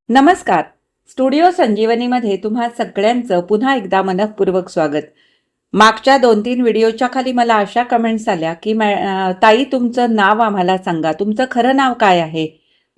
नमस्कार. स्टुडिओ संजीवनीमध्ये तुम्हा सगळ्यांचं पुन्हा एकदा मनःपूर्वक स्वागत. मागच्या 2-3 व्हिडिओच्या खाली मला अशा कमेंट्स आल्या की ताई तुमचं नाव आम्हाला सांगा, तुमचं खरं नाव काय आहे?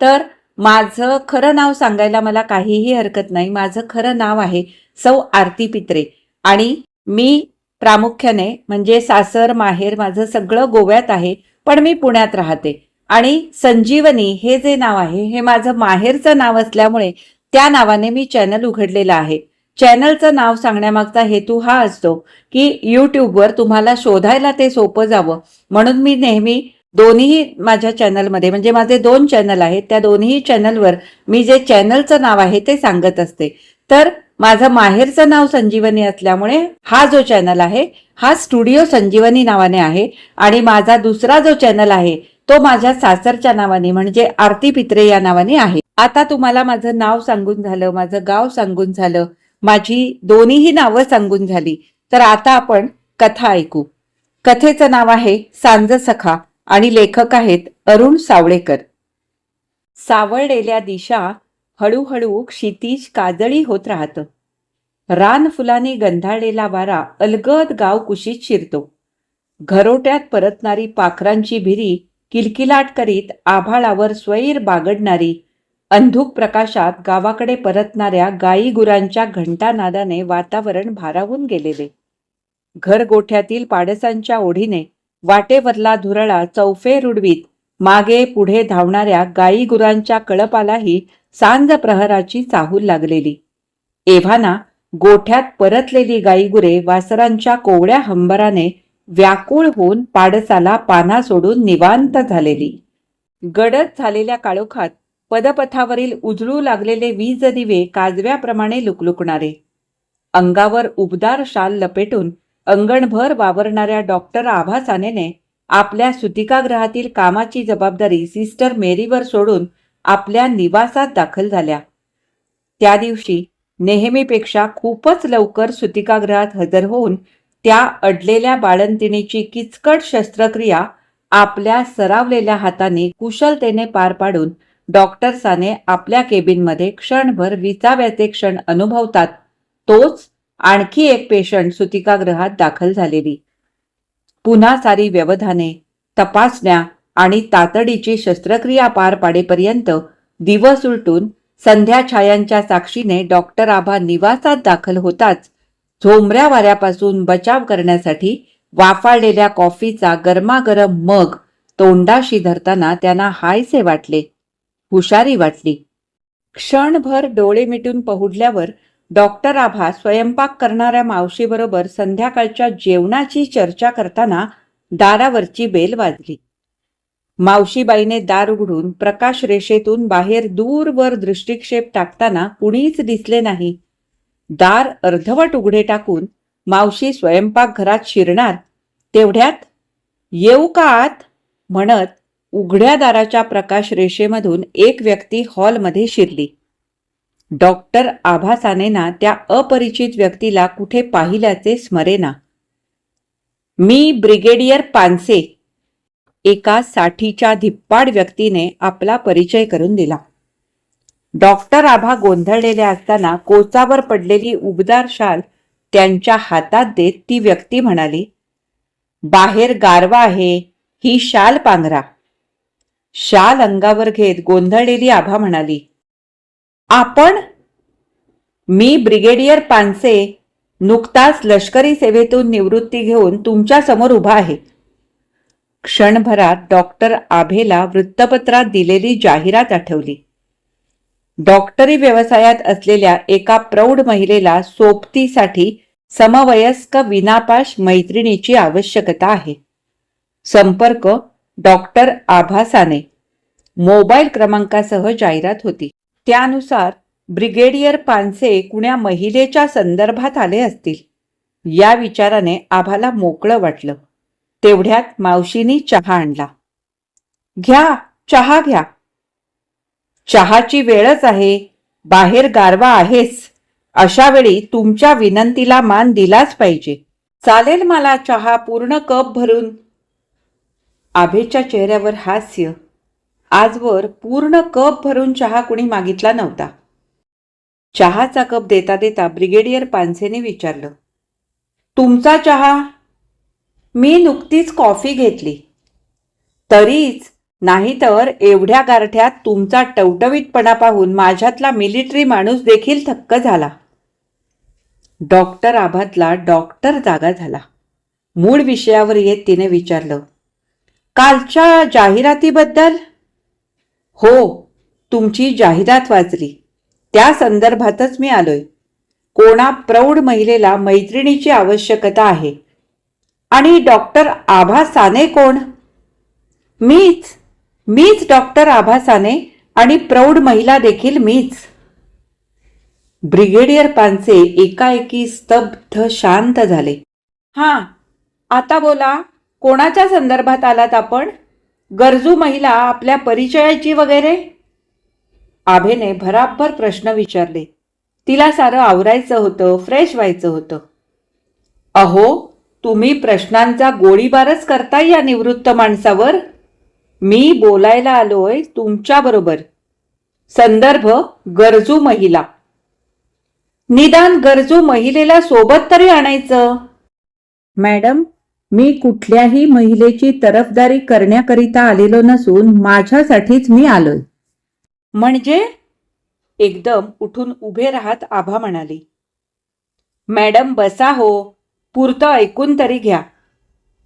तर माझं खरं नाव सांगायला मला काहीही हरकत नाही. माझं खरं नाव आहे सौ आरती पित्रे आणि मी प्रामुख्याने म्हणजे सासर माहेर माझं सगळं गोव्यात आहे, पण मी पुण्यात राहते. आणि संजीवनी हे जे नाव आहे हे माझं माहेरचं नाव असल्यामुळे त्या नावाने मी चॅनल उघडलेलं आहे. चॅनलचं नाव सांगण्यामागचा हेतू हा असतो की यूट्यूबवर तुम्हाला शोधायला ते सोपं जावं, म्हणून मी नेहमी दोन्ही माझ्या चॅनलमध्ये म्हणजे माझे 2 चॅनल आहेत, त्या दोन्ही चॅनलवर मी जे चॅनलचं नाव आहे ते सांगत असते. तर माझं माहेरचं नाव संजीवनी असल्यामुळे हा जो चॅनल आहे हा स्टुडिओ संजीवनी नावाने आहे आणि माझा दुसरा जो चॅनल आहे तो माझ्या सासरच्या नावाने म्हणजे आरती पित्रे या नावाने आहे. आता तुम्हाला माझं नाव सांगून झालं, माझं गाव सांगून झालं, माझी दोन्हीही नावं सांगून झाली. तर आता आपण कथा ऐकू. कथेचं नाव आहे सांज सखा आणि लेखक आहेत अरुण सावळेकर. सावळलेल्या दिशा हळूहळू क्षितिज काजळी होत राहतं. रान फुलांनी गंधाळलेला वारा अलगद गाव कुशीत शिरतो. घरोट्यात परतणारी पाखरांची भिरी किलकिलाट करीत आभाळावर स्वैर बागडणारी, अंधुक प्रकाशात गावाकडे परतणाऱ्या गाई गुरांच्या घंटानादाने वातावरण भारावून गेलेले. घरगोठ्यातील पाडसांच्या ओढीने वाटेवरला धुरळा चौफे रुडवीत मागे पुढे धावणाऱ्या गाई गुरांच्या कळपालाही सांज प्रहराची चाहूल लागलेली. एव्हाना गोठ्यात परतलेली गाईगुरे वासरांच्या कोवळ्या हंबराने व्याकुळ होऊन पाडसाला पाना सोडून निवांत झालेली. गडद झालेल्या काळोखात पदपथावरील उजळू लागलेले वीज दिवे काजव्याप्रमाणे लुकलुकणारे. अंगावर उबदार शाल लपेटून अंगणभर वावरणाऱ्या डॉक्टर आभा सानेने आपल्या सुतिकागृहातील कामाची जबाबदारी सिस्टर मेरीवर सोडून आपल्या निवासात दाखल झाल्या. त्या दिवशी नेहमीपेक्षा खूपच लवकर सुतिकागृहात हजर होऊन त्या अडलेल्या बाळंतिणीची किचकट शस्त्रक्रिया आपल्या सरावलेल्या हाताने कुशलतेने पार पाडून डॉक्टर साने आपल्या केबिनमध्ये क्षणभर विसाव्याचे क्षण अनुभवतात तोच आणखी एक पेशंट सुतिकागृहात दाखल झालेली. पुन्हा सारी व्यवधाने, तपासण्या आणि तातडीची शस्त्रक्रिया पार पाडेपर्यंत दिवस उलटून संध्या छायांच्या साक्षीने डॉक्टर आभा निवासात दाखल होताच झोंबऱ्या वाऱ्यापासून बचाव करण्यासाठी वाफाळलेल्या कॉफीचा गरमागरम मग तोंडाशी धरताना त्यांना हायसे वाटले, हुशारी वाटली. क्षणभर डोळे मिटून पहुडल्यावर डॉक्टर आभा स्वयंपाक करणाऱ्या मावशीबरोबर संध्याकाळच्या जेवणाची चर्चा करताना दारावरची बेल वाजली. मावशीबाईने दार उघडून प्रकाश रेषेतून बाहेर दूरवर दृष्टिक्षेप टाकताना कुणीच दिसले नाही. दार अर्धवट उघडे टाकून मावशी स्वयंपाकघरात शिरणार तेवढ्यात येऊ का आत म्हणत उघड्या दाराच्या प्रकाश रेषेमधून एक व्यक्ती हॉलमध्ये शिरली. डॉक्टर आभा सानेंना त्या अपरिचित व्यक्तीला कुठे पाहिल्याचे स्मरेना. मी ब्रिगेडियर पानसे, एका साठीच्या धिप्पाड व्यक्तीने आपला परिचय करून दिला. डॉक्टर आभा गोंधळलेले असताना कोचावर पडलेली उबदार शाल त्यांच्या हातात देत ती व्यक्ती म्हणाली, बाहेर गारवा आहे, ही शाल पांघरा. शाल अंगावर घेत गोंधळलेली आभा म्हणाली, आपण? मी ब्रिगेडियर पानसे, नुकताच लष्करी सेवेतून निवृत्ती घेऊन तुमच्या समोर उभा आहे. क्षणभरात डॉक्टर आभेला वृत्तपत्रात दिलेली जाहिरात आठवली. डॉक्टरी व्यवसायात असलेल्या एका प्रौढ महिलेला सोबतीसाठी समवयस्क विनापाश मैत्रिणीची आवश्यकता आहे. संपर्क डॉक्टर आभा साने. मोबाईल क्रमांकासह जाहिरात होती. त्यानुसार ब्रिगेडियर पानसे कुण्या महिलेच्या संदर्भात आले असतील या विचाराने आभाला मोकळं वाटलं. तेवढ्यात मावशीनी चहा आणला. घ्या, चहा घ्या. चहाची वेळच आहे, बाहेर गारवा आहेच, अशा वेळी तुमच्या विनंतीला मान दिलाच पाहिजे. चालेल मला चहा पूर्ण कप भरून. आभेच्या चेहऱ्यावर हास्य. आजवर पूर्ण कप भरून चहा कुणी मागितला नव्हता. चहाचा कप देता देता ब्रिगेडियर पानसेने विचारलं, तुमचा चहा? मी नुकतीच कॉफी घेतली. तरीच, नाहीतर एवढ्या गारठ्यात तुमचा टवटवीतपणा पाहून माझ्यातला मिलिटरी माणूस देखील थक्क झाला. डॉक्टर आभातला डॉक्टर जागा झाला. मूळ विषयावर येत तिने विचारलं, कालच्या जाहिरातीबद्दल? हो, तुमची जाहिरात वाचली. त्या संदर्भातच मी आलोय. कोणा प्रौढ महिलेला मैत्रिणीची आवश्यकता आहे. आणि डॉक्टर आभा साने कोण? मीच डॉक्टर आभा साने, आणि प्रौढ महिला देखील मीच. ब्रिगेडियर पानसे एकाएकी स्तब्ध शांत झाले. हां, आता बोला, कोणाच्या संदर्भात आलात आपण? गरजू महिला, आपल्या परिचयाची वगैरे? आभेने भराभर प्रश्न विचारले. तिला सारं आवरायचं होतं, फ्रेश व्हायचं होतं. अहो, तुम्ही प्रश्नांचा गोळीबारच करताय या निवृत्त माणसावर. मी बोलायला आलोय तुमच्याबरोबर. संदर्भ गरजू महिला. निदान गरजू महिलेला सोबत तरी आणायचं. मॅडम, मी कुठल्याही महिलेची तरफदारी करण्याकरिता आलेलो नसून माझ्यासाठीच मी आलोय. म्हणजे? एकदम उठून उभे राहत आभा म्हणाली. मॅडम बसा हो, पुरतं ऐकून तरी घ्या.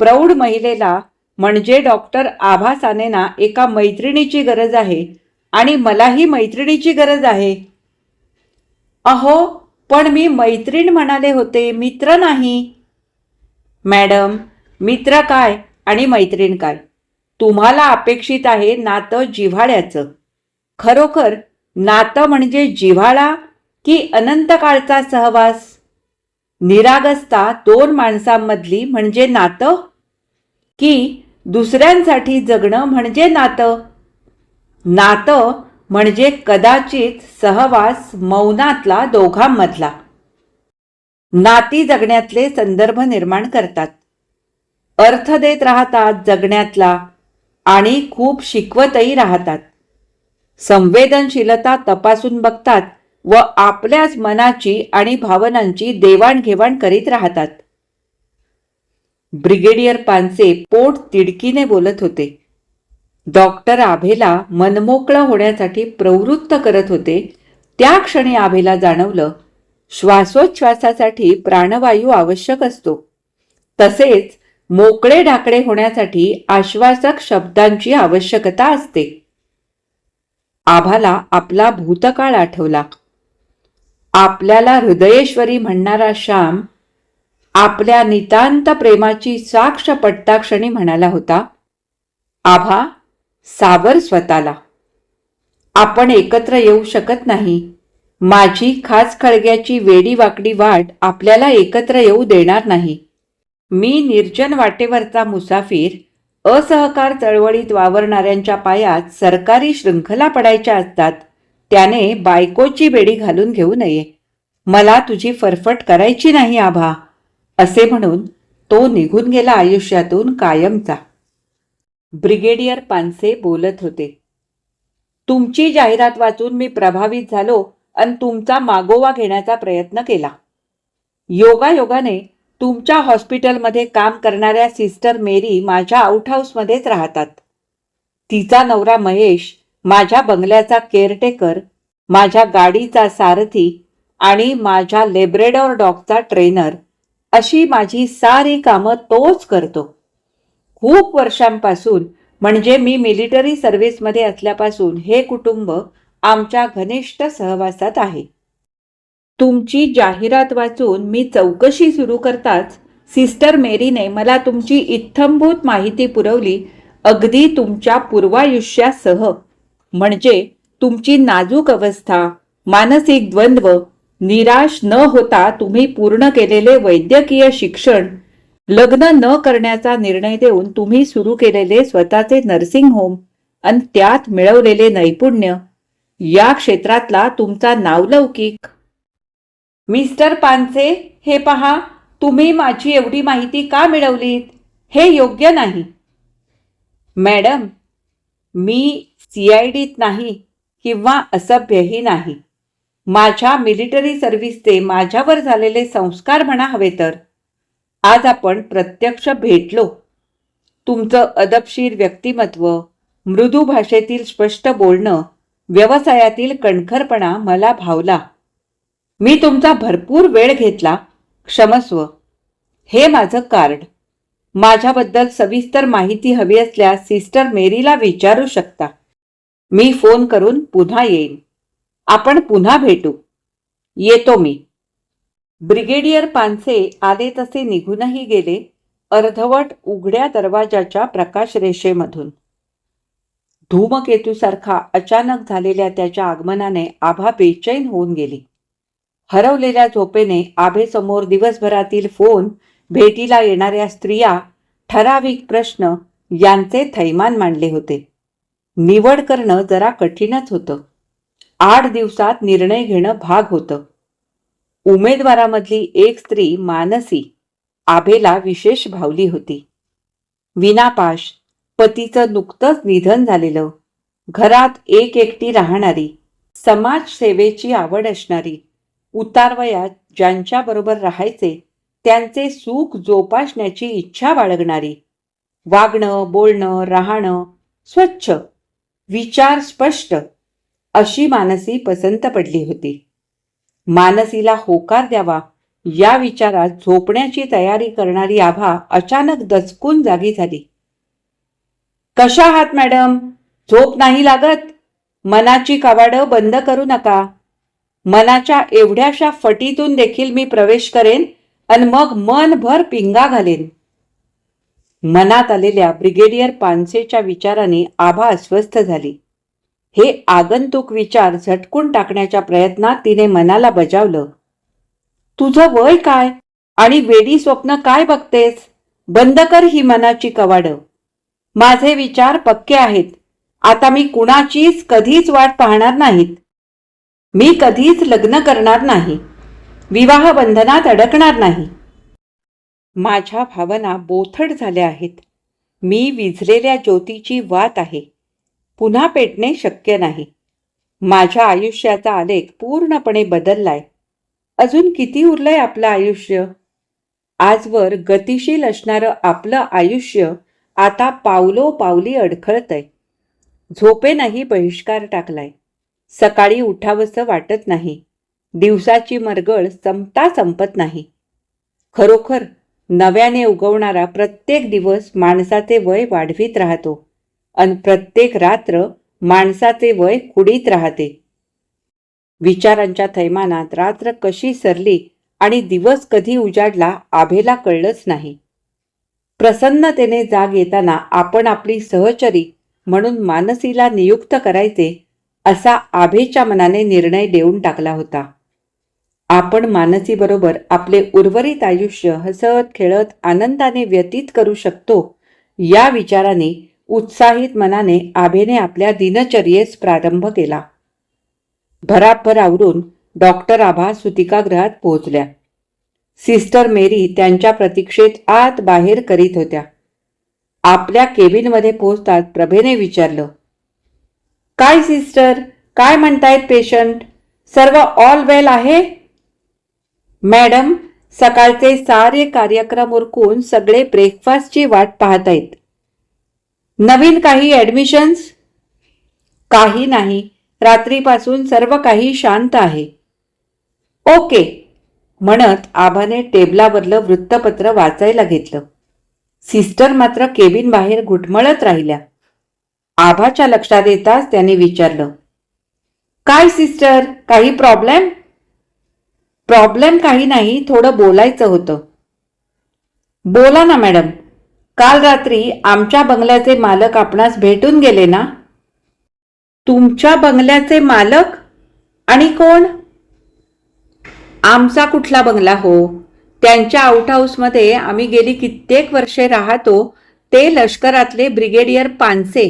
प्रौढ महिलेला म्हणजे डॉक्टर आभा सानेंना एका मैत्रिणीची गरज आहे, आणि मलाही मैत्रिणीची गरज आहे. अहो, पण मी मैत्रीण म्हणाले होते, मित्र नाही. मॅडम, मित्र काय आणि मैत्रीण काय? तुम्हाला अपेक्षित आहे नातं जिव्हाळ्याचं. खरोखर नातं म्हणजे जिव्हाळा की अनंत काळचा सहवास? निरागसता दोन माणसांमधली म्हणजे नातं, की दुसऱ्यांसाठी जगणं म्हणजे नातं? नातं म्हणजे कदाचित सहवास मौनातला दोघांमधला. नाती जगण्यातले संदर्भ निर्माण करतात, अर्थ देत राहतात जगण्यातला, आणि खूप शिकवतही राहतात. संवेदनशीलता तपासून बघतात व आपल्याच मनाची आणि भावनांची देवाणघेवाण करीत राहतात. ब्रिगेडियर पानसे पोट तिडकीने बोलत होते. डॉक्टर आभेला मनमोकळं होण्यासाठी प्रवृत्त करत होते. त्या क्षणी आभेला जाणवलं, श्वासोच्छ्वासासाठी प्राणवायू आवश्यक असतो, तसेच मोकळे ढाकळे होण्यासाठी आश्वासक शब्दांची आवश्यकता असते. आभाला आपला भूतकाळ आठवला. आपल्याला हृदयेश्वरी म्हणणारा श्याम आपल्या नितांत प्रेमाची साक्ष पटताक्षणी म्हणाला होता, आभा, सावर स्वतःला. आपण एकत्र येऊ शकत नाही. माझी खास खळग्याची वेडी वाकडी वाट आपल्याला एकत्र येऊ देणार नाही. मी निर्जन वाटेवरचा मुसाफिर. असहकार चळवळीत वावरणाऱ्यांच्या पायात सरकारी शृंखला पडायच्या असतात. त्याने बायकोची बेडी घालून घेऊ नये. मला तुझी फरफट करायची नाही आभा, असे म्हणून तो निघून गेला आयुष्यातून कायमचा. ब्रिगेडियर पानसे बोलत होते. तुमची जाहिरात वाचून मी प्रभावित झालो आणि तुमचा मागोवा घेण्याचा प्रयत्न केला. योगायोगाने तुमच्या हॉस्पिटलमध्ये काम करणाऱ्या सिस्टर मेरी माझ्या आउटहाऊसमध्येच राहतात. तिचा नवरा महेश माझ्या बंगल्याचा केअरटेकर, माझ्या गाडीचा सारथी आणि माझ्या लेब्रेडॉर डॉगचा ट्रेनर, अशी माझी सारी कामं तोच करतो. खूप वर्षांपासून, म्हणजे मी मिलिटरी सर्व्हिसमध्ये असल्यापासून हे कुटुंब आमच्या घनिष्ठ सहवासात आहे. तुमची जाहिरात वाचून मी चौकशी सुरू करताच सिस्टर मेरीने मला तुमची इत्थंभूत माहिती पुरवली, अगदी तुमच्या पूर्वायुष्यासह. म्हणजे तुमची नाजूक अवस्था, मानसिक द्वंद्व, निराश न होता तुम्ही पूर्ण केलेले वैद्यकीय शिक्षण, लग्न न करण्याचा निर्णय देऊन तुम्ही सुरू केलेले स्वतःचे नर्सिंग होम आणि त्यात मिळवलेले नैपुण्य, या क्षेत्रातला तुमचा नावलौकिक. मिस्टर पानसे, हे पहा, तुम्ही माझी एवढी माहिती का मिळवलीत? हे योग्य नाही. मॅडम, मी CIDत नाही किंवा असभ्यही नाही. माझ्या मिलिटरी सर्व्हिसचे माझ्यावर झालेले संस्कार म्हणा हवे तर. आज आपण प्रत्यक्ष भेटलो. तुमचं अदबशीर व्यक्तिमत्व, मृदू भाषेतील स्पष्ट बोलणं, व्यवसायातील कणखरपणा मला भावला. मी तुमचा भरपूर वेळ घेतला, क्षमस्व. हे माझं कार्ड. माझ्याबद्दल सविस्तर माहिती हवी असल्यास सिस्टर मेरीला विचारू शकता. मी फोन करून पुन्हा येईन. आपण पुन्हा भेटू. येतो मी. ब्रिगेडियर पानसे आले तसे निघूनही गेले, अर्धवट उघड्या दरवाजाच्या प्रकाशरेषेमधून. धूमकेतूसारखा अचानक झालेल्या त्याच्या आगमनाने आभा बेचैन होऊन गेली. हरवलेल्या झोपेने आभेसमोर दिवसभरातील फोन, भेटीला येणाऱ्या स्त्रिया, ठराविक प्रश्न यांचे थैमान मांडले होते. निवड करणं जरा कठीणच होतं. 8 दिवसात निर्णय घेणं भाग होतं. उमेदवारामधली एक स्त्री, मानसी, आभेला विशेष भावली होती. विनापाश, पतीचं नुकतंच निधन झालेलं, घरात एकटी राहणारी, समाजसेवेची आवड असणारी, उतारवयात ज्यांच्याबरोबर राहायचे त्यांचे सुख जोपासण्याची इच्छा बाळगणारी, वागणं, बोलणं, राहणं स्वच्छ, विचार स्पष्ट, अशी मानसी पसंत पडली होती. मानसीला होकार द्यावा या विचारात झोपण्याची तयारी करणारी आभा अचानक दचकून जागी झाली. कशा आहात मॅडम? झोप नाही लागत? मनाची कवाडं बंद करू नका. मनाच्या एवढ्याशा फटीतून देखील मी प्रवेश करेन आणि मग मनभर पिंगा घालेन. मनात आलेल्या ब्रिगेडियर पानसेच्या विचाराने आभा अस्वस्थ झाली. हे आगंतुक विचार झटकून टाकण्याच्या प्रयत्नात तिने मनाला बजावलं. तुझं वय काय आणि वेडी स्वप्न काय बघतेस? बंद कर ही मनाची कवाडं. माझे विचार पक्के आहेत. आता मी कुणाचीच कधीच वाट पाहणार नाहीत. मी कधीच लग्न करणार नाही. विवाह बंधनात अडकणार नाही. माझ्या भावना बोथट झाल्या आहेत. मी विझलेल्या ज्योतीची वात आहे. पुन्हा पेटणे शक्य नाही. माझ्या आयुष्याचा आलेख पूर्णपणे बदललाय. अजून किती उरलंय आपलं आयुष्य? आजवर गतिशील असणारं आपलं आयुष्य आता पावलोपावली अडखळतंय. झोपेनंही बहिष्कार टाकलाय. सकाळी उठावंसं वाटत नाही. दिवसाची मरगळ संपता संपत नाही. खरोखर नव्याने उगवणारा प्रत्येक दिवस माणसाचे वय वाढवीत राहतो आणि प्रत्येक रात्र माणसाचे वय कुडीत राहते. विचारांच्या थैमानात रात्र कशी सरली आणि दिवस कधी उजाडला आभेला कळलंच नाही. प्रसन्नतेने जाग येताना आपण आपली सहचरी म्हणून मानसीला नियुक्त करायचे असा आभेच्या मनाने निर्णय देऊन टाकला होता. आपण मानसीबरोबर आपले उर्वरित आयुष्य हसत खेळत आनंदाने व्यतीत करू शकतो या विचाराने उत्साहित मनाने आभेने आपल्या दिनचर्येस प्रारंभ केला. भराभर आवरून डॉक्टर आभा सुतिकागृहात पोहोचल्या. सिस्टर मेरी त्यांच्या प्रतीक्षेत आत बाहेर करीत होत्या. आपल्या केबिनमध्ये पोहोचताच प्रभेने विचारलं, काय सिस्टर, काय म्हणतायत पेशंट? सर्व ऑल वेल आहे? मॅडम, सकाळचे सारे कार्यक्रम उरकून सगळे ब्रेकफास्टची वाट पाहतायत. नवीन काही ॲडमिशन्स? काही नाही. रात्रीपासून सर्व काही शांत आहे. ओके म्हणत आभाने टेबलावरलं वृत्तपत्र वाचायला घेतलं. सिस्टर मात्र केबिन बाहेर घुटमळत राहिल्या. आभाच्या लक्षात येताच त्याने विचारलं, काय सिस्टर, काही प्रॉब्लेम? प्रॉब्लेम काही नाही, थोडं बोलायचं होतं. बोला ना मॅडम. काल रात्री आमच्या बंगल्याचे मालक आपणास भेटून गेले ना? तुमच्या बंगल्याचे मालक? आणि कोण? आमचा कुठला बंगला हो? त्यांच्या आउट हाऊसमध्ये आम्ही गेली कित्येक वर्षे राहतो ते लष्करातले ब्रिगेडियर पानसे.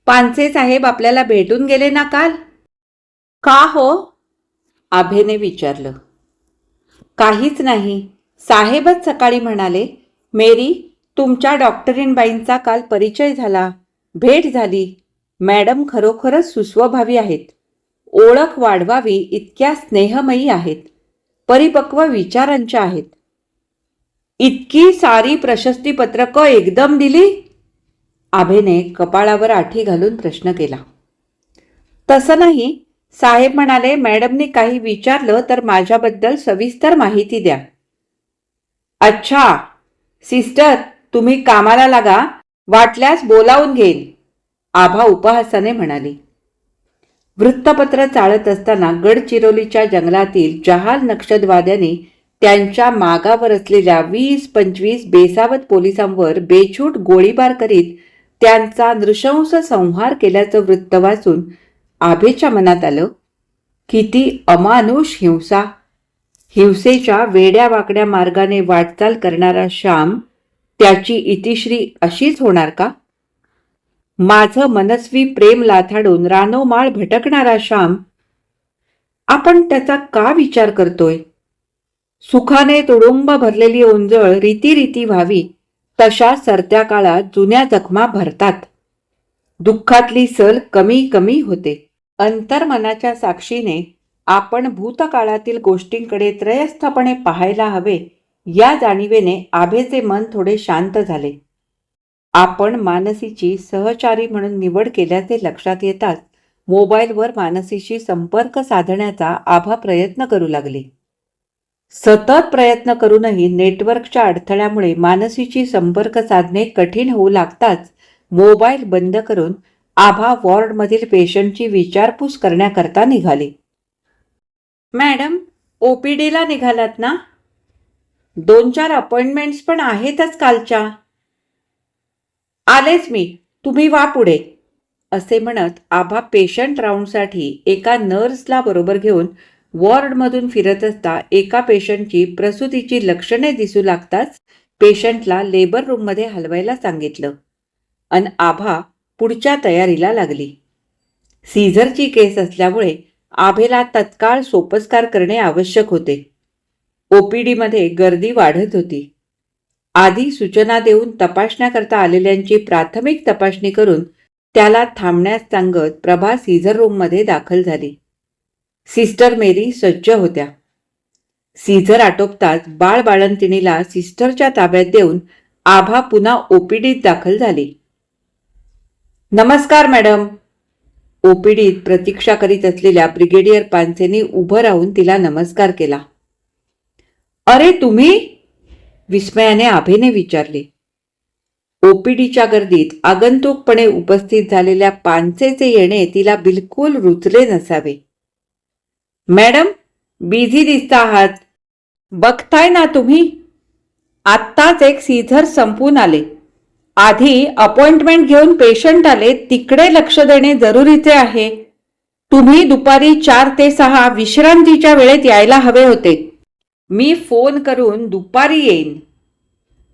पानसे साहेब आपल्याला भेटून गेले ना काल? का हो? आभेने विचारलं. काहीच नाही. साहेबच सकाळी म्हणाले, मेरी, तुमच्या डॉक्टरीणबाईंचा काल परिचय झाला, भेट झाली. मॅडम खरोखरच सुस्वभावी आहेत. ओळख वाढवावी इतक्या स्नेहमयी आहेत, परिपक्व विचारांच्या आहेत. इतकी सारी प्रशस्तीपत्रकं एकदम दिली? आभेने कपाळावर आठी घालून प्रश्न केला. तसं नाही, साहेब म्हणाले मॅडमने काही विचारलं तर माझ्याबद्दल सविस्तर माहिती द्या. अच्छा, सिस्टर तुम्ही कामाला लागा, वाटल्यास बोलावून घेईन, आभा उपहासाने म्हणाली. वृत्तपत्र चाळत असताना गडचिरोलीच्या जंगलातील जहाल नक्षलवाद्यांनी त्यांच्या मागावर असलेल्या 20-25 बेसावत पोलिसांवर बेछूट गोळीबार करीत त्यांचा नृशंस संहार केल्याचं वृत्त वाचून आभेच्या मनात आलं, किती अमानुष हिंसा. हिंसेच्या वेड्या वाकड्या मार्गाने वाटचाल करणारा श्याम, त्याची इतिश्री अशीच होणार का? माझं मनस्वी प्रेम लाथाडून रानोमाळ भटकणारा श्याम, आपण त्याचा का विचार करतोय? सुखाने तुडुंब भरलेली ओंजळ रीती व्हावी तशा सरत्या काळात जुन्या जखमा भरतात. दुःखातली सल कमी कमी होते. अंतर्मनाच्या साक्षीने आपण भूतकाळातील गोष्टींकडे त्रयस्थपणे पाहायला हवे, या जाणीवेने आभेचे मन थोडे शांत झाले. आपण मानसीची सहचारी म्हणून निवड केल्याचे लक्षात येताच मोबाईलवर मानसीशी संपर्क साधण्याचा आभा प्रयत्न करू लागले. सतत प्रयत्न करूनही नेटवर्कच्या अडथळ्यामुळे मानसीची संपर्क साधणे कठीण होऊ लागताच मोबाईल बंद करून आभा वॉर्डमधील पेशंटची विचारपूस करण्याकरता निघाली. मॅडम, ओपीडीला निघालात ना? 2-4 अपॉइंटमेंट्स पण आहेतच कालच्या. आलेच मी, तुम्ही वा पुढे, असे म्हणत आभा पेशंट राऊंडसाठी एका नर्सला बरोबर घेऊन वॉर्डमधून फिरत असता एका पेशंटची प्रसूतीची लक्षणे दिसू लागताच पेशंटला लेबर रूममध्ये हलवायला सांगितलं आणि आभा पुढच्या तयारीला लागली. सीझरची केस असल्यामुळे आभेला तत्काळ सोपस्कार करणे आवश्यक होते. ओपीडीमध्ये गर्दी वाढत होती. आधी सूचना देऊन तपासण्याकरता आलेल्यांची प्राथमिक तपासणी करून त्याला थांबण्यास सांगत प्रभा सीझर रूममध्ये दाखल झाली. सिस्टर मेरी सज्ज होत्या. सीझर आटोपताच बाळंतिणीला सिस्टरच्या ताब्यात देऊन आभा पुन्हा ओपीडीत दाखल झाली. नमस्कार मॅडम. ओपीडीत प्रतीक्षा करीत असलेल्या ब्रिगेडियर पानसेनी उभं राहून तिला नमस्कार केला. अरे तुम्ही? विस्मयाने आभेने विचारले. ओपीडीच्या गर्दीत आगंतुकपणे उपस्थित झालेल्या पानसेचे येणे तिला बिलकुल रुचले नसावे. मॅडम, बिझी दिसता आहात. बघताय ना तुम्ही, आत्ताच एक सीझर संपून आले. आधी अपॉइंटमेंट घेऊन पेशंट आले, तिकडे लक्ष देणे जरुरीचे आहे. तुम्ही दुपारी 4 ते 6 विश्रांतीच्या वेळेत यायला हवे होते. मी फोन करून दुपारी येईन.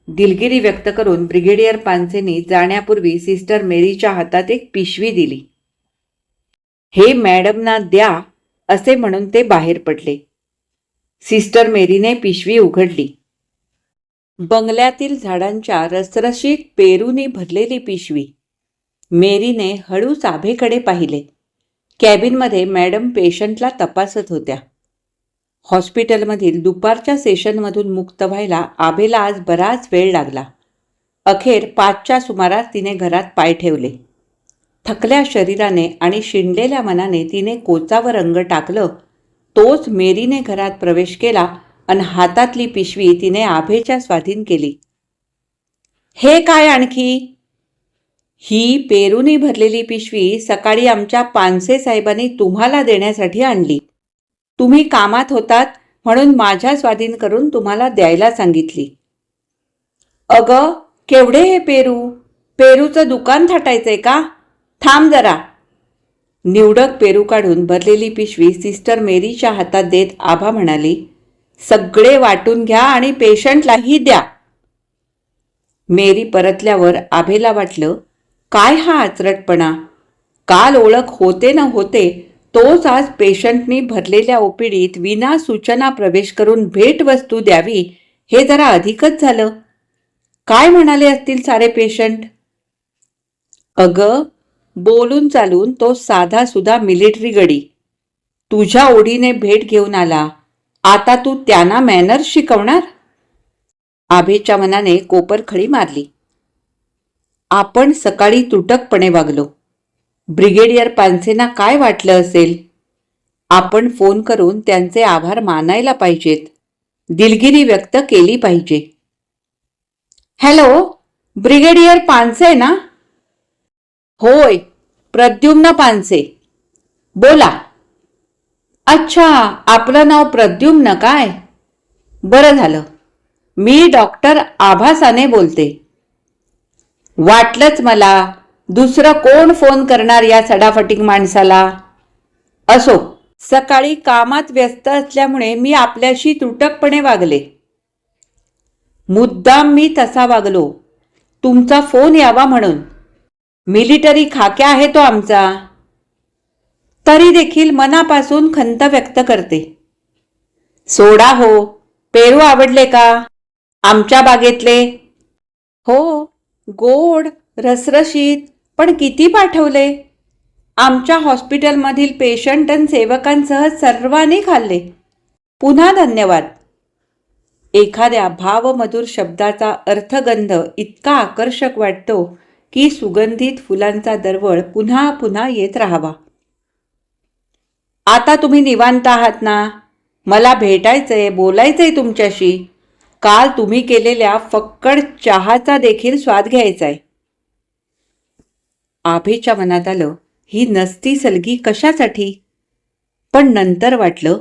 दिलगिरी व्यक्त करून ब्रिगेडियर पानसेनी जाण्यापूर्वी सिस्टर मेरीच्या हातात एक पिशवी दिली. हे मॅडमना द्या, असे म्हणून ते बाहेर पडले. सिस्टर मेरीने पिशवी उघडली. बंगल्यातील झाडांच्या रसरशीत पेरूनी भरलेली पिशवी. मेरीने हळूच आभेकडे पाहिले. कॅबिनमध्ये मॅडम पेशंटला तपासत होत्या. हॉस्पिटलमधील दुपारच्या सेशनमधून मुक्त व्हायला आभेला आज बराच वेळ लागला. अखेर 5च्या सुमारास तिने घरात पाय ठेवले. थकल्या शरीराने आणि शिणलेल्या मनाने तिने कोचावर अंग टाकलं. तोच मेरीने घरात प्रवेश केला आणि हातातली पिशवी तिने आभेच्या स्वाधीन केली. हे काय आणखी? ही पेरूनी भरलेली पिशवी सकाळी आमच्या पानसे साहेबांनी तुम्हाला देण्यासाठी आणली. तुम्ही कामात होतात म्हणून माझ्या स्वाधीन करून तुम्हाला द्यायला सांगितली. अगं, केवढे हे पेरू? पेरूचं दुकान थाटायचंय का? थांब जरा. निवडक पेरू काढून भरलेली पिशवी सिस्टर मेरीच्या हातात देत आभा म्हणाली, सगळे वाटून घ्या आणि पेशंटलाही द्या. मेरी परतल्यावर आभेला वाटलं, काय हा आचरटपणा. काल ओळख होते न होते तोच आज पेशंटनी भरलेल्या ओपीडीत विना सूचना प्रवेश करून भेटवस्तू द्यावी, हे जरा अधिकच झालं. काय म्हणाले असतील सारे पेशंट? अगं, बोलून चालून तो साधा सुधा मिलिटरी गडी. तुझ्या ओढीने भेट घेऊन आला, आता तू त्यांना मॅनर्स शिकवणार? आभेच्या मनाने कोपरखळी मारली. आपण सकाळी तुटकपणे वागलो. ब्रिगेडियर पानसेंना काय वाटलं असेल? आपण फोन करून त्यांचे आभार मानायला पाहिजेत, दिलगिरी व्यक्त केली पाहिजे. हॅलो, ब्रिगेडियर पानसे ना? होय, प्रद्युम्न पानसे. बोला. अच्छा, आपलं नाव प्रद्युम्न काय? बरं झालं. मी डॉक्टर आभा साने बोलते. वाटलंच मला, दुसरं कोण फोन करणार या सडाफटिक माणसाला? असो, सकाळी कामात व्यस्त असल्यामुळे मी आपल्याशी तुटकपणे वागले. मुद्दाम मी तसा वागलो, तुमचा फोन यावा म्हणून. मिलिटरी खाक्या आहे तो आमचा. तरी देखील मनापासून खंत व्यक्त करते. सोडा हो, पेरू आवडले का आमच्या बागेतले? हो, गोड रसरशीत, पण किती पाठवले? आमच्या हॉस्पिटलमधील पेशंट आणि सेवकांसह सर्वांनी खाल्ले. पुन्हा धन्यवाद. एखाद्या भावमधुर शब्दाचा अर्थगंध इतका आकर्षक वाटतो की सुगंधित फुलांचा दरवळ पुन्हा पुन्हा येत राहावा. आता तुम्ही निवांत आहात ना? मला भेटायचंय, बोलायचंय तुमच्याशी. काल तुम्ही केलेल्या फक्कड चहाचा देखील स्वाद घ्यायचाय. आभेच्या मनात आलं, ही नसती सलगी कशासाठी? पण नंतर वाटलं,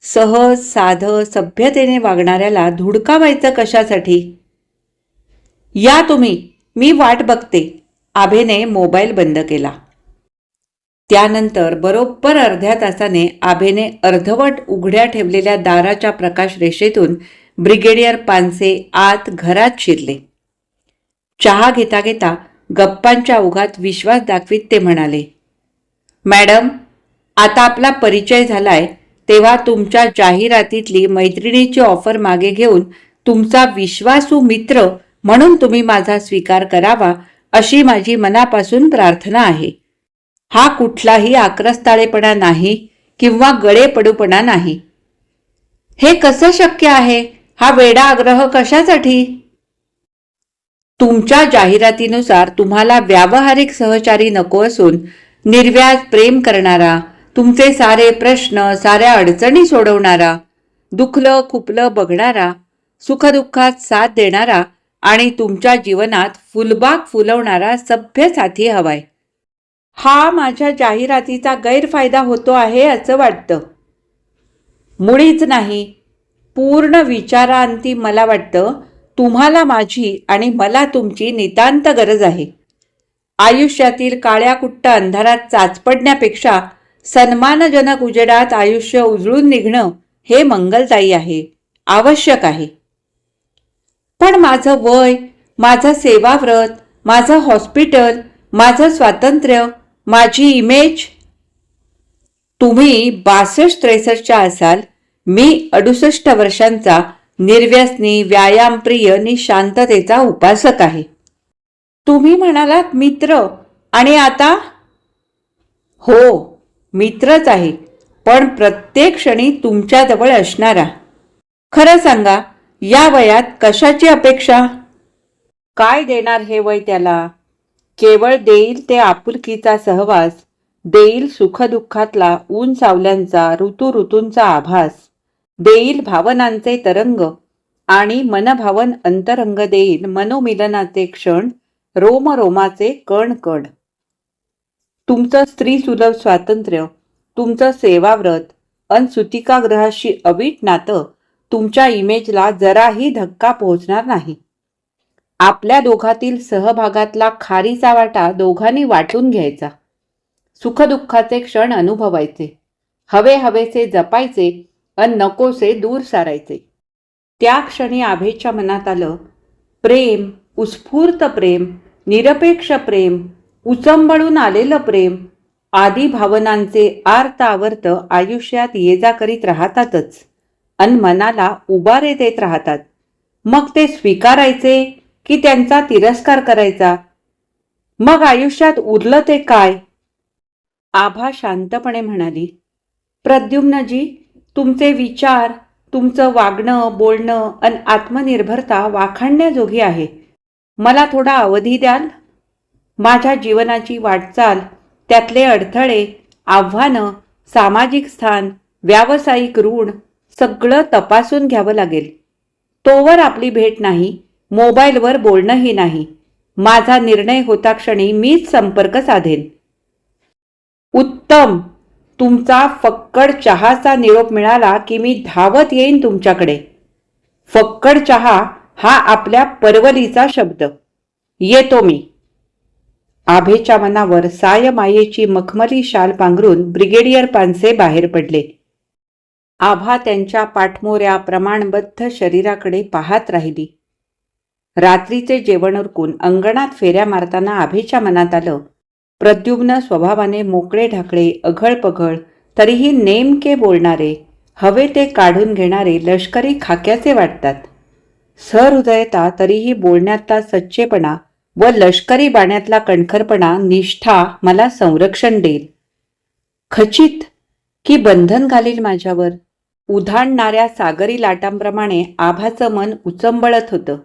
सहज साधं सभ्यतेने वागणाऱ्याला धुडकावायचं कशासाठी? या तुम्ही, मी वाट बघते. आभेने मोबाईल बंद केला. त्यानंतर बरोबर अर्ध्या तासाने आभेने अर्धवट उघड्या ठेवलेल्या दाराच्या प्रकाश रेषेतून ब्रिगेडियर पानसे आत घरात शिरले. चहा घेता घेता गप्पांच्या ओघात विश्वास दाखवीत ते म्हणाले, मॅडम, आता आपला परिचय झालाय तेव्हा तुमच्या जाहिरातीतली मैत्रिणीची ऑफर मागे घेऊन तुमचा विश्वासू मित्र म्हणून तुम्ही माझा स्वीकार करावा अशी माझी मनापासून प्रार्थना आहे. हा कुठलाही आक्रस्ताळेपणा नाही किंवा गळेपडूपणा नाही. हे कसं शक्य आहे? हा वेडा आग्रह कशासाठी? तुमच्या जाहिरातीनुसार तुम्हाला व्यावहारिक सहचारी नको असून निर्व्याज प्रेम करणारा, तुमचे सारे प्रश्न साऱ्या अडचणी सोडवणारा, दुखलं खुपलं बघणारा, सुखदुःखात साथ देणारा आणि तुमच्या जीवनात फुलबाग फुलवणारा सभ्य साथी हवाय. हा माझ्या जाहिरातीचा गैरफायदा होतो आहे असं वाटतं. मुळीच नाही. पूर्ण विचारांती मला वाटतं तुम्हाला माझी आणि मला तुमची नितांत गरज आहे. आयुष्यातील काळ्याकुट्ट अंधारात चाचपडण्यापेक्षा सन्मानजनक उजेडात आयुष्य उजळून निघणं हे मंगलदायी आहे, आवश्यक आहे. पण माझं वय, माझं सेवाव्रत, माझं हॉस्पिटल, माझं स्वातंत्र्य, माझी इमेज. तुम्ही 62-63च्या असाल, मी 68 वर्षांचा निर्व्यसनी, व्यायामप्रिय आणि शांततेचा उपासक आहे. तुम्ही म्हणालात मित्र, आणि आता? हो, मित्रच आहे, पण प्रत्येक क्षणी तुमच्याजवळ असणारा. खरं सांगा, या वयात कशाची अपेक्षा? काय देणार हे वय त्याला? केवळ देईल ते आपुलकीचा सहवास, देईल सुखदुःखातला ऊन सावल्यांचा ऋतूंचा आभास, देईल भावनांचे तरंग आणि मनभावन अंतरंग, देईल मनोमिलनाचे क्षण, रोमरोमाचे कण कण. तुमचं स्त्रीसुलभ स्वातंत्र्य, तुमचं सेवाव्रत अन सुतिकाग्रहाशी अवीट नातं तुमच्या इमेजला जराही धक्का पोहोचणार नाही. आपल्या दोघातील सहभागातला खारीचा वाटा दोघांनी वाटून घ्यायचा. सुखदुःखाचे क्षण अनुभवायचे, हवेसे जपायचे अन नकोसे दूर सारायचे. त्या क्षणी आभेच्या मनात आलं, प्रेम, उत्स्फूर्त प्रेम, निरपेक्ष प्रेम, उचंबळून आलेलं प्रेम, आदी भावनांचे आर्त आवर्त आयुष्यात ये जा करीत राहतातच अन मनाला उबारे देत राहतात. मग ते स्वीकारायचे की त्यांचा तिरस्कार करायचा? मग आयुष्यात उरलं ते काय? आभा शांतपणे म्हणाली, प्रद्युम्नजी, तुमचे विचार, तुमचं वागणं बोलणं आणि आत्मनिर्भरता वाखाणण्याजोगी आहे. मला थोडा अवधी द्याल? माझ्या जीवनाची वाटचाल, त्यातले अडथळे, आव्हानं, सामाजिक स्थान, व्यावसायिक ऋण सगळं तपासून घ्यावं लागेल. तोवर आपली भेट नाही, मोबाईलवर बोलणंही नाही. माझा निर्णय होता क्षणी मीच संपर्क साधेन. उत्तम. तुमचा फक्कड चहाचा निरोप मिळाला की मी धावत येईन तुमच्याकडे. फक्कड चहा हा आपल्या परवलीचा शब्द. येतो मी. आभेच्या मनावर सायमायेची मखमली शाल पांघरून ब्रिगेडियर पानसे बाहेर पडले. आभा त्यांच्या पाठमोऱ्या प्रमाणबद्ध शरीराकडे पाहत राहिली. रात्रीचे जेवण उरकून अंगणात फेऱ्या मारताना आभेच्या मनात आलं, प्रद्युम्न स्वभावाने मोकळे ढाकळे, अघळपघळ, तरीही नेमके बोलणारे, हवे ते काढून घेणारे लष्करी खाक्याचे वाटतात. सहृदयता, तरीही बोलण्यातला सच्चेपणा व लष्करी बाण्यातला कणखरपणा, निष्ठा मला संरक्षण देईल. खचित की बंधन घालील माझ्यावर. उधाणणाऱ्या सागरी लाटांप्रमाणे आभाचं मन उचंबळत होतं.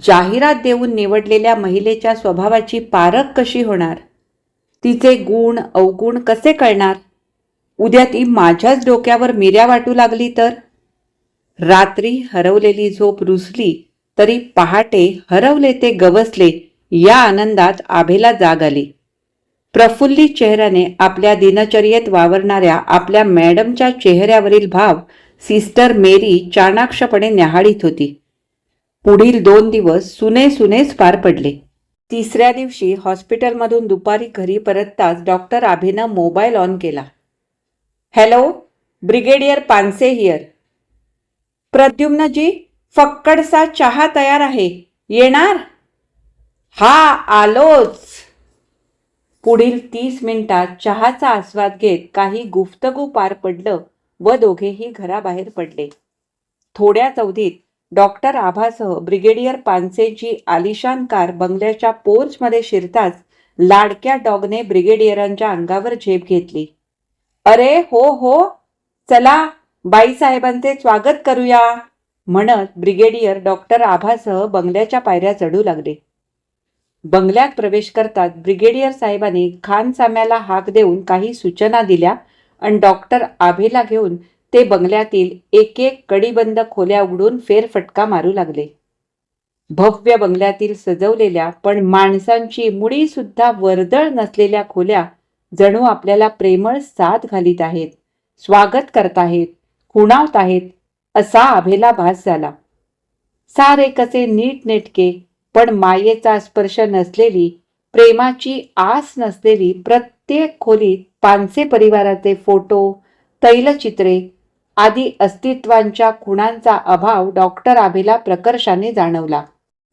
जाहिरात देऊन निवडलेल्या महिलेच्या स्वभावाची पारख कशी होणार? तिचे गुण अवगुण कसे कळणार? उद्या ती माझ्याच डोक्यावर मिऱ्या वाटू लागली तर? रात्री हरवलेली झोप रुजली तरी पहाटे हरवले ते गवसले या आनंदात आभेला जाग आली. प्रफुल्लित चेहऱ्याने आपल्या दिनचर्येत वावरणाऱ्या आपल्या मॅडमच्या चेहऱ्यावरील भाव सिस्टर मेरी चाणाक्षपणे न्याहाळीत होती. पुढील 2 दिवस सुनेच पार पडले. तिसऱ्या दिवशी हॉस्पिटलमधून दुपारी घरी परतताच डॉक्टर आभेनं मोबाईल ऑन केला. Hello, brigadier Panse here. प्रद्युम्नजी, फक्कडसा चहा तयार आहे, येणार? हा, आलोच. पुढील 30 मिनिटात चहाचा आस्वाद घेत काही गुफ्तगू पार पडलं व दोघेही घराबाहेर पडले. थोड्याच अवधीत डॉक्टर आभासह ब्रिगेडियर पानसेची आलिशान कार बंगल्याच्या पोर्चमध्ये शिरताच लाडक्या डॉगने ब्रिगेडियरांच्या अंगावर झेप घेतली. अरे हो, चला बाईसाहेबांचे स्वागत करूया म्हणत ब्रिगेडियर डॉक्टर आभासह बंगल्याच्या पायऱ्या चढू लागले. बंगल्यात प्रवेश करतात ब्रिगेडियर साहेबांनी खानसाम्याला हाक देऊन काही सूचना दिल्या आणि डॉक्टर आभेला घेऊन ते बंगल्यातील एक कडिबंद खोल्या उघडून फेरफटका मारू लागले. भव्य बंगल्यातील सजवलेल्या पण माणसांची मुडी सुद्धा वर्दळ नसलेल्या खोल्या जणू आपल्याला प्रेमळ साथ घालीत आहेत, स्वागत करताहेत, खुणावत आहेत असा आभेला भास झाला. सारे कसे नीटनेटके पण मायेचा स्पर्श नसलेली, प्रेमाची आस नसलेली प्रत्येक खोलीत पानसे परिवाराचे फोटो, तैलचित्रे आदी अस्तित्वांच्या खुणांचा अभाव डॉक्टर आभेला प्रकर्षाने जाणवला.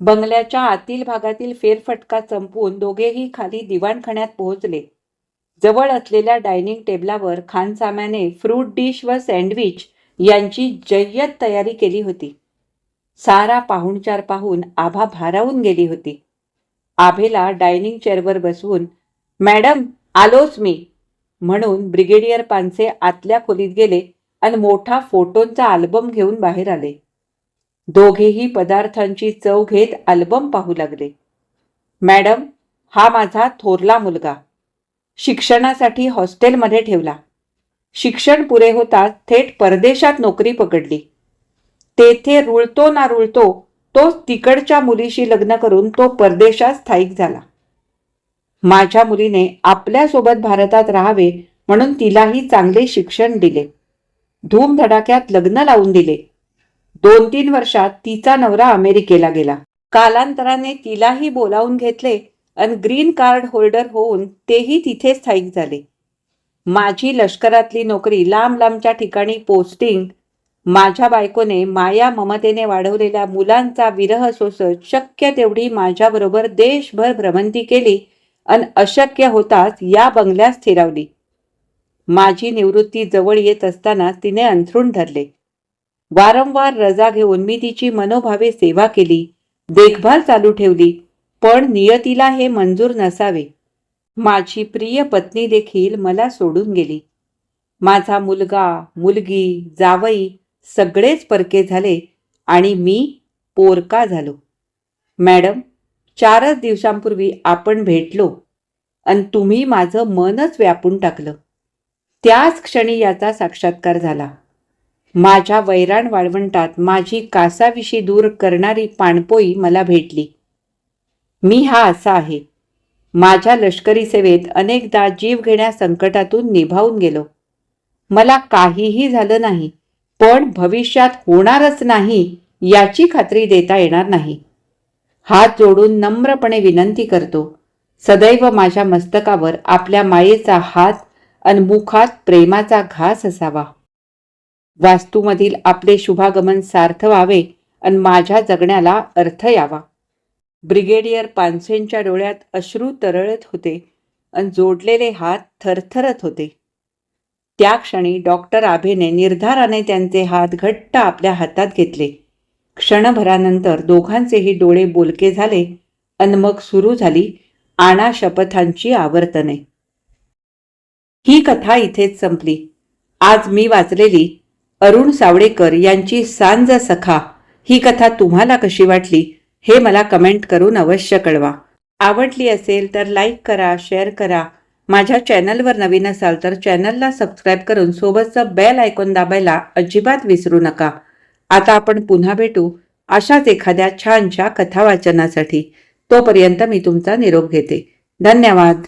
बंगल्याच्या आतील भागातील फेरफटका संपवून दोघेही खाली दिवाणखान्यात पोहोचले. जवळ असलेल्या डायनिंग टेबलावर खानसाम्याने फ्रूट डिश व सँडविच यांची जय्यत तयारी केली होती. सारा पाहुणचार पाहून आभा भारावून गेली होती. आभेला डायनिंग चेअरवर बसवून, मॅडम आलोच मी म्हणून ब्रिगेडियर पानसे आतल्या खोलीत गेले आणि मोठा फोटोंचा अल्बम घेऊन बाहेर आले. दोघेही पदार्थांची चव घेत अल्बम पाहू लागले. मॅडम, हा माझा थोरला मुलगा. शिक्षणासाठी हॉस्टेलमध्ये ठेवला. शिक्षण पुरे होताच थेट परदेशात नोकरी पकडली. तेथे रुळतो ना रुळतो तोच तिकडच्या मुलीशी लग्न करून तो परदेशात स्थायिक झाला. माझ्या मुलीने आपल्यासोबत भारतात राहावे म्हणून तिलाही चांगले शिक्षण दिले. धूमधडाक्यात लग्न लावून दिले. 2-3 वर्षात तिचा नवरा अमेरिकेला गेला. कालांतराने तिलाही बोलावून घेतले आणि ग्रीन कार्ड होल्डर होऊन तेही तिथे स्थायिक झाले. माझी लष्करातली नोकरी, लांब लांबच्या ठिकाणी पोस्टिंग, माझ्या बायकोने माया ममतेने वाढवलेल्या मुलांचा विरह सोसत शक्य तेवढी माझ्याबरोबर देशभर भ्रमंती केली आणि अशक्य होताच या बंगल्यात स्थिरावली. माझी निवृत्ती जवळ येत असताना तिने अंथरूण धरले. वारंवार रजा घेऊन मी तिची मनोभावे सेवा केली, देखभाल चालू ठेवली, पण नियतीला हे मंजूर नसावे. माझी प्रिय पत्नी देखील मला सोडून गेली. माझा मुलगा, मुलगी, जावई सगळेच परके झाले आणि मी पोरका झालो. मॅडम, 4च दिवसांपूर्वी आपण भेटलो आणि तुम्ही माझं मनच व्यापून टाकलं. त्याच क्षणी याचा साक्षात्कार झाला. माझ्या वैराण वाळवंटात माझी कासाविशी दूर करणारी पाणपोई मला भेटली. मी हा असा आहे. माझ्या लष्करी सेवेत अनेकदा जीवघेण्या संकटातून निभावून गेलो. मला काहीही झालं नाही, पण भविष्यात होणारच नाही याची खात्री देता येणार नाही. हात जोडून नम्रपणे विनंती करतो, सदैव माझ्या मस्तकावर आपल्या मायेचा हात आणि मुखात प्रेमाचा घास असावा. वास्तूमधील आपले शुभागमन सार्थ व्हावे आणि माझ्या जगण्याला अर्थ यावा. ब्रिगेडियर पानसेंच्या डोळ्यात अश्रू तरळत होते आणि जोडलेले हात थरथरत होते. त्या क्षणी डॉक्टर आभेने निर्धाराने त्यांचे हात घट्ट आपल्या हातात घेतले. क्षणभरानंतर दोघांचेही डोळे बोलके झाले आणि मग सुरू झाली आणा शपथांची आवर्तने. ही कथा इथेच संपली. आज मी वाचलेली अरुण सावडेकर यांची सांज सखा ही कथा तुम्हाला कशी वाटली हे मला कमेंट करून अवश्य कळवा. आवडली असेल तर लाईक करा, शेअर करा. माझ्या चॅनलवर नवीन असाल तर चॅनलला सबस्क्राईब करून सोबतचं बेल आयकॉन दाबायला अजिबात विसरू नका. आता आपण पुन्हा भेटू अशाच एखाद्या छानशा कथा वाचनासाठी. तोपर्यंत मी तुमचा निरोप घेते. धन्यवाद.